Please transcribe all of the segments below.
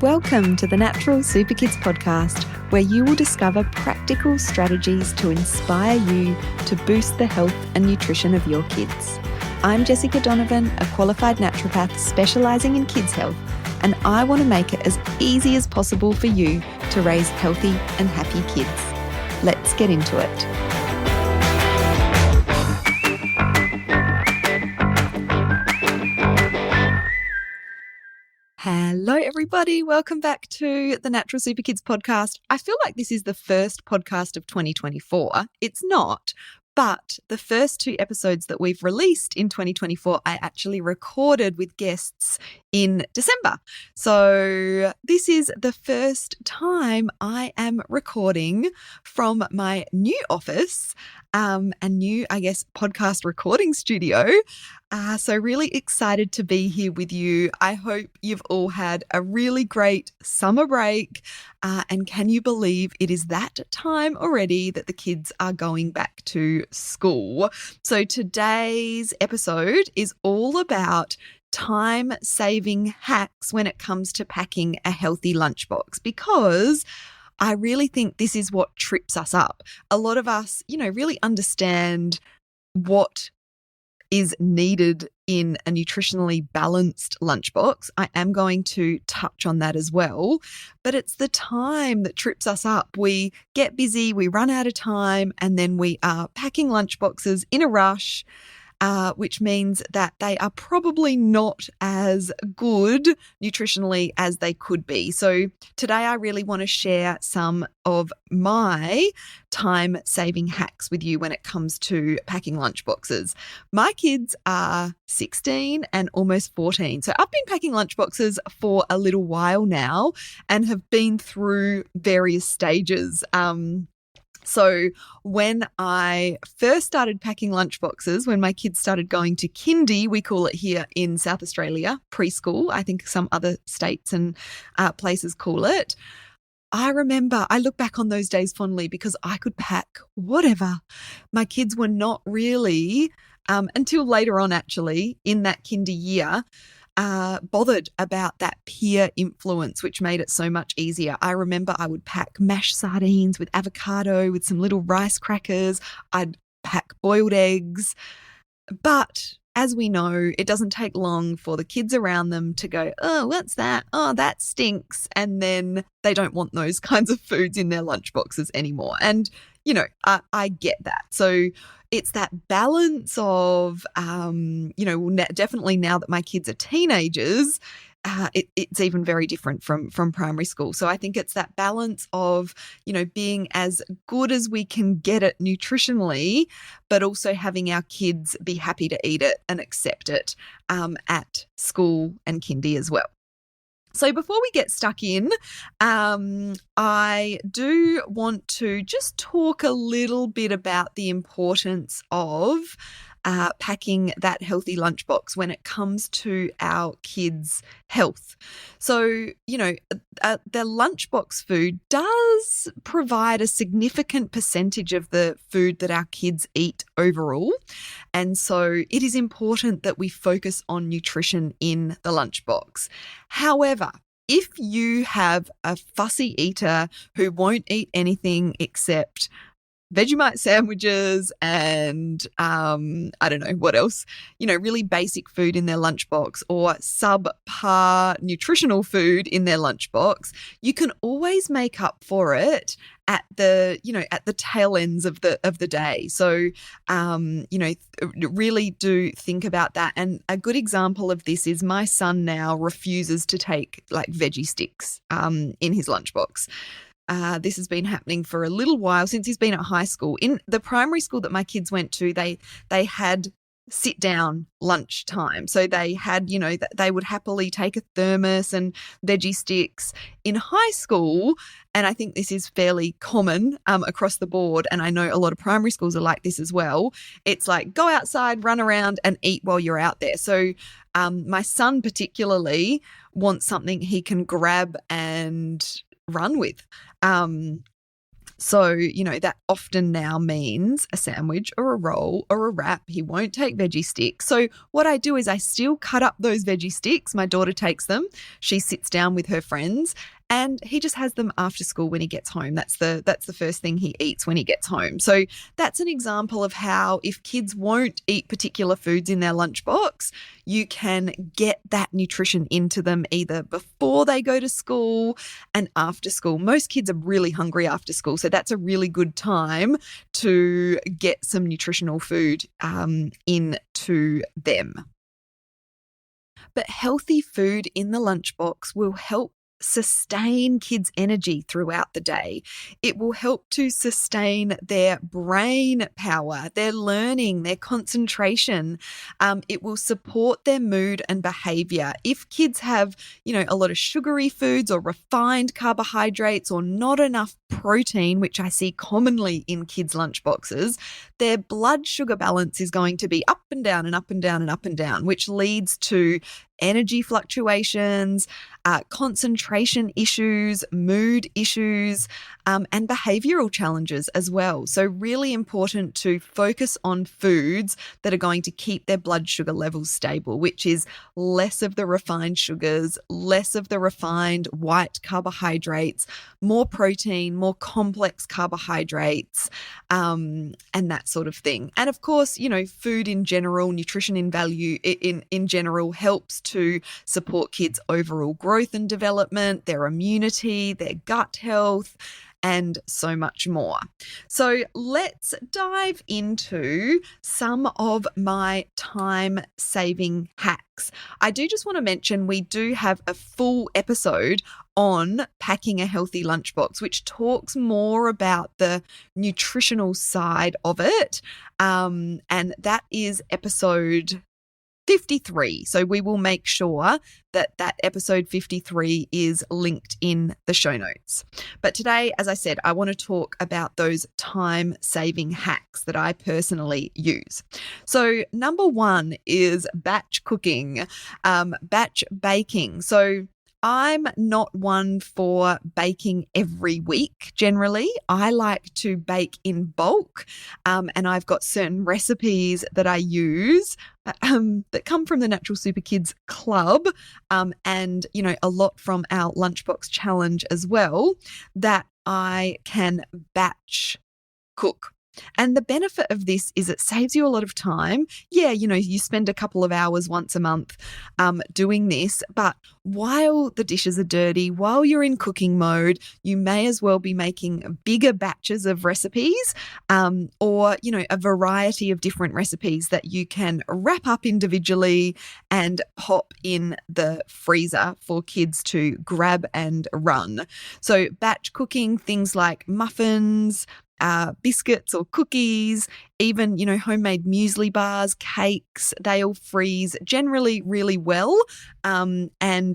Welcome to the Natural Super Kids podcast, where you will discover practical strategies to inspire you to boost the health and nutrition of your kids. I'm Jessica Donovan, a qualified naturopath specialising in kids' health, and I want to make it as easy as possible for you to raise healthy and happy kids. Let's get into it. Hello, everybody. Welcome back to the Natural Super Kids podcast. I feel like this is the first podcast of 2024. It's not, but the first two episodes that we've released in 2024, I actually recorded with guests in December. So this is the first time I am recording from my new office, and new, podcast recording studio. So really excited to be here with you. I hope you've all had a really great summer break. And can you believe it is that time already that the kids are going back to school? So today's episode is all about time-saving hacks when it comes to packing a healthy lunchbox, because I really think this is what trips us up. A lot of us, really understand what is needed in a nutritionally balanced lunchbox. I am going to touch on that as well, but it's the time that trips us up. We get busy, we run out of time, and then we are packing lunchboxes in a rush, which means that they are probably not as good nutritionally as they could be. So today I really want to share some of my time-saving hacks with you when it comes to packing lunchboxes. My kids are 16 and almost 14. So I've been packing lunchboxes for a little while now and have been through various stages. So when I first started packing lunchboxes, when my kids started going to kindy, we call it here in South Australia, preschool, I think some other states and places call it. I remember, I look back on those days fondly because I could pack whatever. My kids were not really, until later on actually, in that kindy year, bothered about that peer influence, which made it so much easier. I remember I would pack mashed sardines with avocado, with some little rice crackers. I'd pack boiled eggs. But as we know, it doesn't take long for the kids around them to go, oh, what's that? Oh, that stinks. And then they don't want those kinds of foods in their lunchboxes anymore. And, I get that. So it's that balance of, definitely now that my kids are teenagers, it's even very different from primary school. So I think it's that balance of, being as good as we can get it nutritionally, but also having our kids be happy to eat it and accept it at school and kindy as well. So before we get stuck in, I do want to just talk a little bit about the importance of packing that healthy lunchbox when it comes to our kids' health. So, the lunchbox food does provide a significant percentage of the food that our kids eat overall. And so it is important that we focus on nutrition in the lunchbox. However, if you have a fussy eater who won't eat anything except Vegemite sandwiches and I don't know what else, really basic food in their lunchbox, or subpar nutritional food in their lunchbox, you can always make up for it at the tail ends of the day. So really do think about that. And a good example of this is my son now refuses to take like veggie sticks in his lunchbox. This has been happening for a little while, since he's been at high school. In the primary school that my kids went to, they had sit down lunch time. So they had, they would happily take a thermos and veggie sticks. In high school, and I think this is fairly common across the board, and I know a lot of primary schools are like this as well, it's like go outside, run around and eat while you're out there. So my son particularly wants something he can grab and run with. So, that often now means a sandwich or a roll or a wrap. He won't take veggie sticks. So, what I do is I still cut up those veggie sticks. My daughter takes them. She sits down with her friends and he just has them after school when he gets home. That's the first thing he eats when he gets home. So, that's an example of how if kids won't eat particular foods in their lunchbox, you can get that nutrition into them either before they go to school and after school. Most kids are really hungry after school, so that's a really good time to get some nutritional food into them. But healthy food in the lunchbox will help sustain kids' energy throughout the day. It will help to sustain their brain power, their learning, their concentration. It will support their mood and behavior. If kids have, a lot of sugary foods or refined carbohydrates or not enough protein, which I see commonly in kids' lunchboxes, their blood sugar balance is going to be up and down and up and down and up and down, which leads to energy fluctuations, concentration issues, mood issues, and behavioral challenges as well. So really important to focus on foods that are going to keep their blood sugar levels stable, which is less of the refined sugars, less of the refined white carbohydrates, more protein, more complex carbohydrates, and that sort of thing. And of course, food in general, nutrition in value in general helps to support kids' overall growth and development, their immunity, their gut health, and so much more. So let's dive into some of my time-saving hacks. I do just want to mention we do have a full episode on packing a healthy lunchbox, which talks more about the nutritional side of it. And that is episode 53. So we will make sure that episode 53 is linked in the show notes. But today, as I said, I want to talk about those time-saving hacks that I personally use. So number one is batch cooking, batch baking. So I'm not one for baking every week generally. I like to bake in bulk, and I've got certain recipes that I use that come from the Natural Super Kids Club, and a lot from our Lunchbox Challenge as well, that I can batch cook. And the benefit of this is it saves you a lot of time. Yeah, you spend a couple of hours once a month doing this, but while the dishes are dirty, while you're in cooking mode, you may as well be making bigger batches of recipes, or, a variety of different recipes that you can wrap up individually and pop in the freezer for kids to grab and run. So batch cooking, things like muffins, biscuits or cookies, even, homemade muesli bars, cakes, they all freeze generally really well. And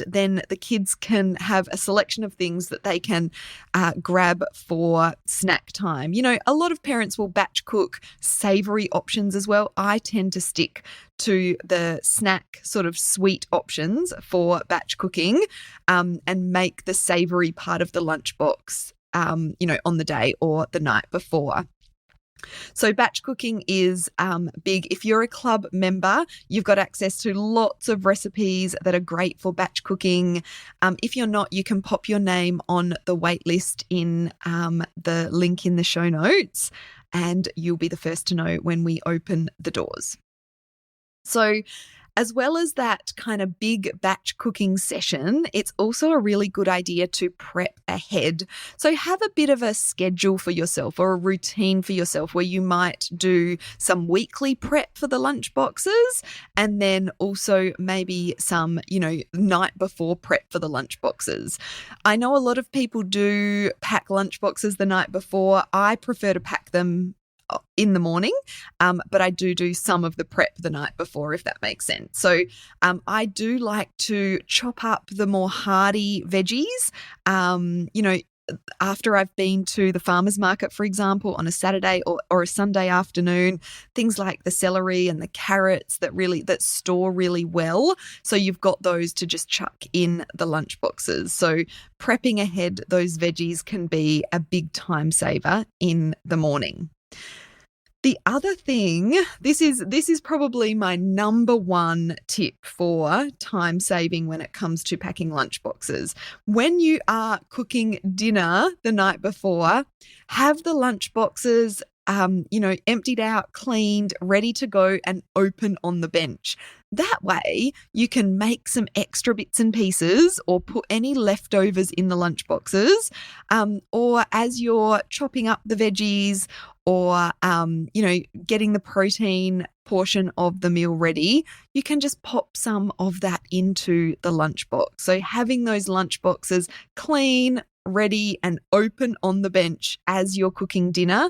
then the kids can have a selection of things that they can grab for snack time. A lot of parents will batch cook savory options as well. I tend to stick to the snack sort of sweet options for batch cooking, and make the savory part of the lunchbox on the day or the night before. So batch cooking is big. If you're a club member, you've got access to lots of recipes that are great for batch cooking. If you're not, you can pop your name on the wait list in the link in the show notes, and you'll be the first to know when we open the doors. So as well as that kind of big batch cooking session, it's also a really good idea to prep ahead. So have a bit of a schedule for yourself or a routine for yourself where you might do some weekly prep for the lunch boxes, and then also maybe some, night before prep for the lunch boxes. I know a lot of people do pack lunch boxes the night before. I prefer to pack them in the morning, but I do some of the prep the night before, if that makes sense. So I do like to chop up the more hardy veggies. after I've been to the farmer's market, for example, on a Saturday or a Sunday afternoon, things like the celery and the carrots that store really well. So you've got those to just chuck in the lunch boxes. So prepping ahead those veggies can be a big time saver in the morning. The other thing, this is probably my number one tip for time saving when it comes to packing lunch boxes. When you are cooking dinner the night before, have the lunch boxes emptied out, cleaned, ready to go and open on the bench. That way you can make some extra bits and pieces or put any leftovers in the lunch boxes, or as you're chopping up the veggies or, getting the protein portion of the meal ready, you can just pop some of that into the lunchbox. So having those lunch boxes clean, ready and open on the bench as you're cooking dinner,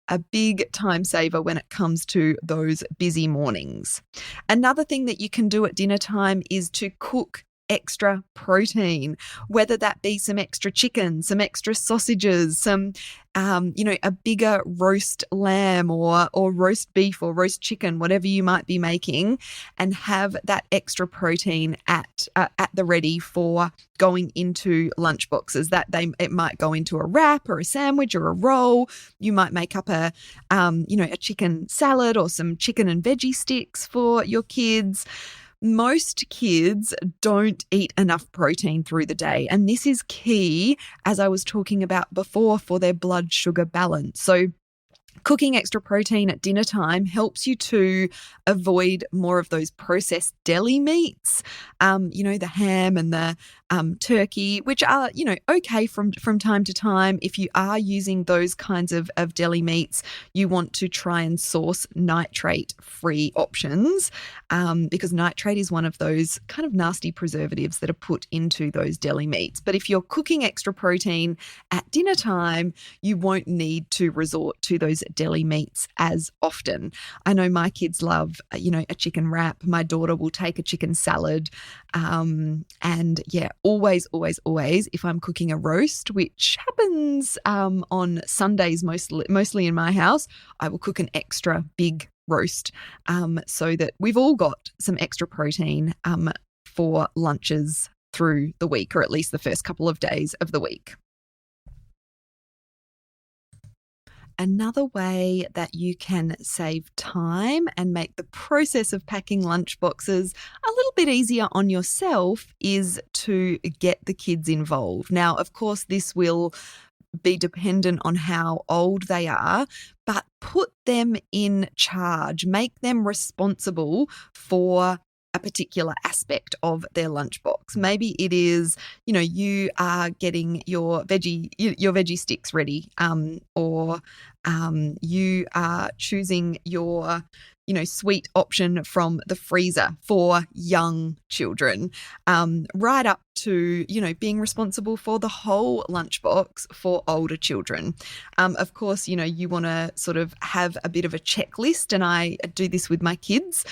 a big time saver when it comes to those busy mornings. Another thing that you can do at dinner time is to cook extra protein, whether that be some extra chicken, some extra sausages, some, a bigger roast lamb or roast beef or roast chicken, whatever you might be making, and have that extra protein at the ready for going into lunch boxes. It might go into a wrap or a sandwich or a roll. You might make up a chicken salad or some chicken and veggie sticks for your kids. Most kids don't eat enough protein through the day, and this is key, as I was talking about before, for their blood sugar balance. So cooking extra protein at dinner time helps you to avoid more of those processed deli meats, the ham and the turkey, which are, okay from time to time. If you are using those kinds of deli meats, you want to try and source nitrate-free options, because nitrate is one of those kind of nasty preservatives that are put into those deli meats. But if you're cooking extra protein at dinner time, you won't need to resort to those deli meats as often. I know my kids love, a chicken wrap. My daughter will take a chicken salad. Always, if I'm cooking a roast, which happens on Sundays mostly in my house, I will cook an extra big roast, so that we've all got some extra protein for lunches through the week, or at least the first couple of days of the week. Another way that you can save time and make the process of packing lunch boxes a little bit easier on yourself is to get the kids involved. Now, of course, this will be dependent on how old they are, but put them in charge, make them responsible for a particular aspect of their lunchbox. Maybe it is, you are getting your veggie sticks ready, or you are choosing your sweet option from the freezer for young children, right up to, being responsible for the whole lunchbox for older children. Of course, you want to sort of have a bit of a checklist, and I do this with my kids,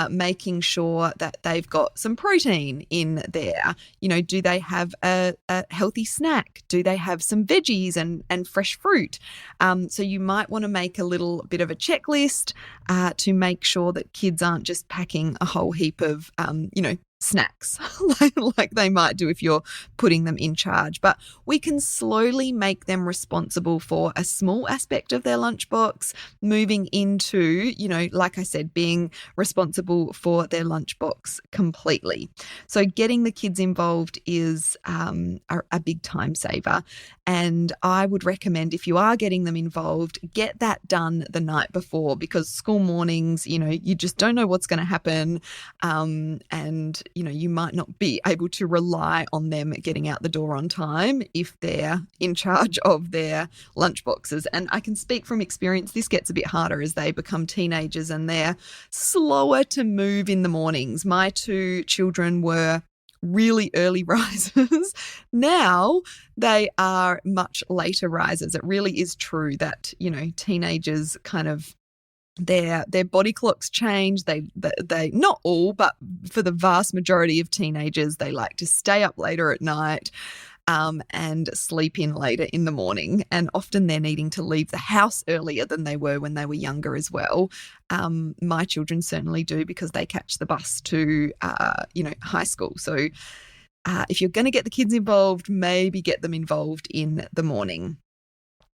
making sure that they've got some protein in there. Do they have a healthy snack? Do they have some veggies and fresh fruit? So you might want to make a little bit of a checklist to make sure that kids aren't just packing a whole heap of, snacks like they might do if you're putting them in charge. But we can slowly make them responsible for a small aspect of their lunchbox, moving into, like I said, being responsible for their lunchbox completely. So getting the kids involved is a big time saver. And I would recommend, if you are getting them involved, get that done the night before, because school mornings, you just don't know what's going to happen. And you might not be able to rely on them getting out the door on time if they're in charge of their lunch boxes. And I can speak from experience, this gets a bit harder as they become teenagers and they're slower to move in the mornings. My two children were really early risers. Now they are much later risers. It really is true that, teenagers kind of their body clocks change. They not all, but for the vast majority of teenagers, they like to stay up later at night. and sleep in later in the morning. And often they're needing to leave the house earlier than they were when they were younger as well. My children certainly do, because they catch the bus to, high school. So if you're going to get the kids involved, maybe get them involved in the morning.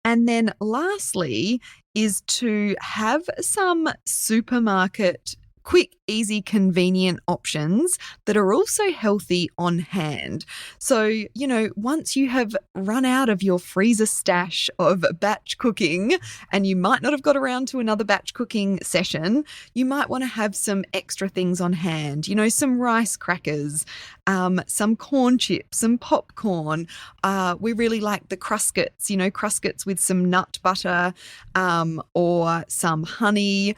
And then lastly is to have some supermarket quick, easy, convenient options that are also healthy on hand. So, once you have run out of your freezer stash of batch cooking and you might not have got around to another batch cooking session, you might want to have some extra things on hand, some rice crackers, some corn chips, some popcorn. We really like the Cruskets, Cruskets with some nut butter or some honey.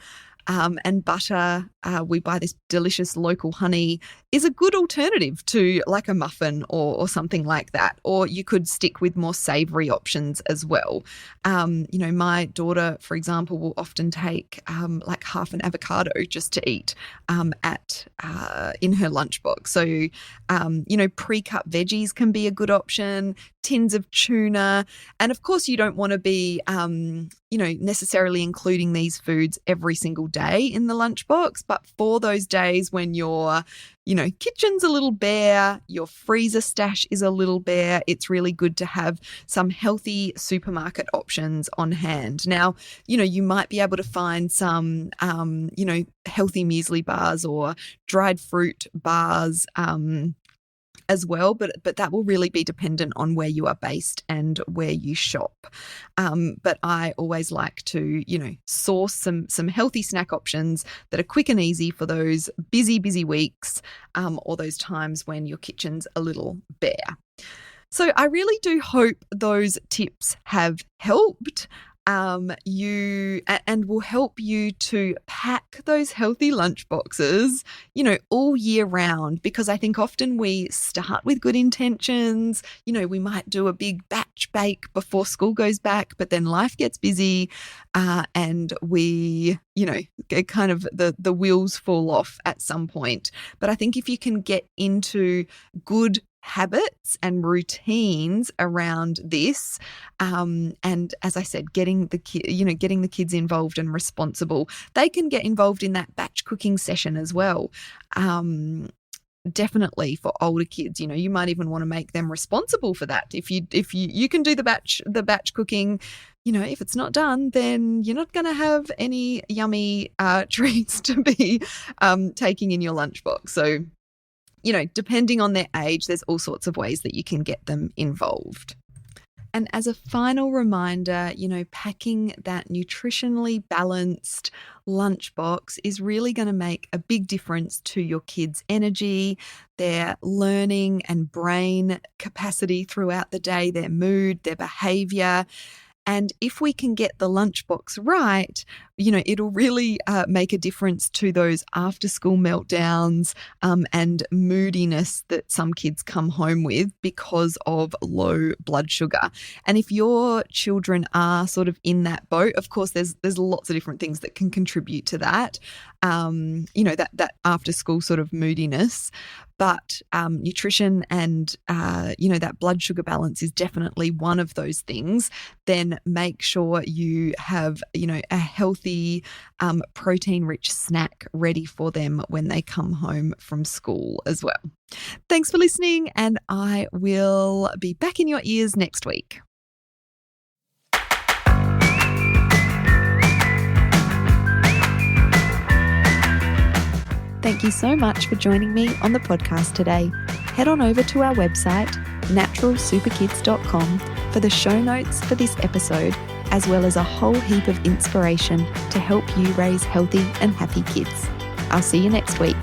And butter, we buy this delicious local honey, is a good alternative to like a muffin or something like that. Or you could stick with more savoury options as well. My daughter, for example, will often take like half an avocado just to eat in her lunchbox. So, pre-cut veggies can be a good option, tins of tuna. And of course, you don't want to be, necessarily including these foods every single day in the lunchbox. But for those days when your, kitchen's a little bare, your freezer stash is a little bare, it's really good to have some healthy supermarket options on hand. Now, you might be able to find some, healthy muesli bars or dried fruit bars, as well, but that will really be dependent on where you are based and where you shop. But I always like to, source some healthy snack options that are quick and easy for those busy You or those times when your kitchen's a little bare. So I really do hope those tips have helped. And will help you to pack those healthy lunch boxes, all year round, because I think often we start with good intentions. We might do a big batch bake before school goes back, but then life gets busy, and we, kind of the wheels fall off at some point. But I think if you can get into good habits and routines around this, and as I said, getting the kids involved and responsible, they can get involved in that batch cooking session as well. Definitely for older kids, you might even want to make them responsible for that. If you can do the batch cooking, if it's not done, then you're not going to have any yummy treats to be taking in your lunchbox. So, depending on their age, there's all sorts of ways that you can get them involved. And as a final reminder, packing that nutritionally balanced lunchbox is really going to make a big difference to your kids' energy, their learning and brain capacity throughout the day, their mood, their behaviour. And if we can get the lunchbox right, it'll really make a difference to those after-school meltdowns and moodiness that some kids come home with because of low blood sugar. And if your children are sort of in that boat, of course, there's lots of different things that can contribute to that, that after-school sort of moodiness. But nutrition and, that blood sugar balance is definitely one of those things. Then make sure you have, a healthy, protein-rich snack ready for them when they come home from school as well. Thanks for listening, and I will be back in your ears next week. Thank you so much for joining me on the podcast today. Head on over to our website, naturalsuperkids.com, for the show notes for this episode, as well as a whole heap of inspiration to help you raise healthy and happy kids. I'll see you next week.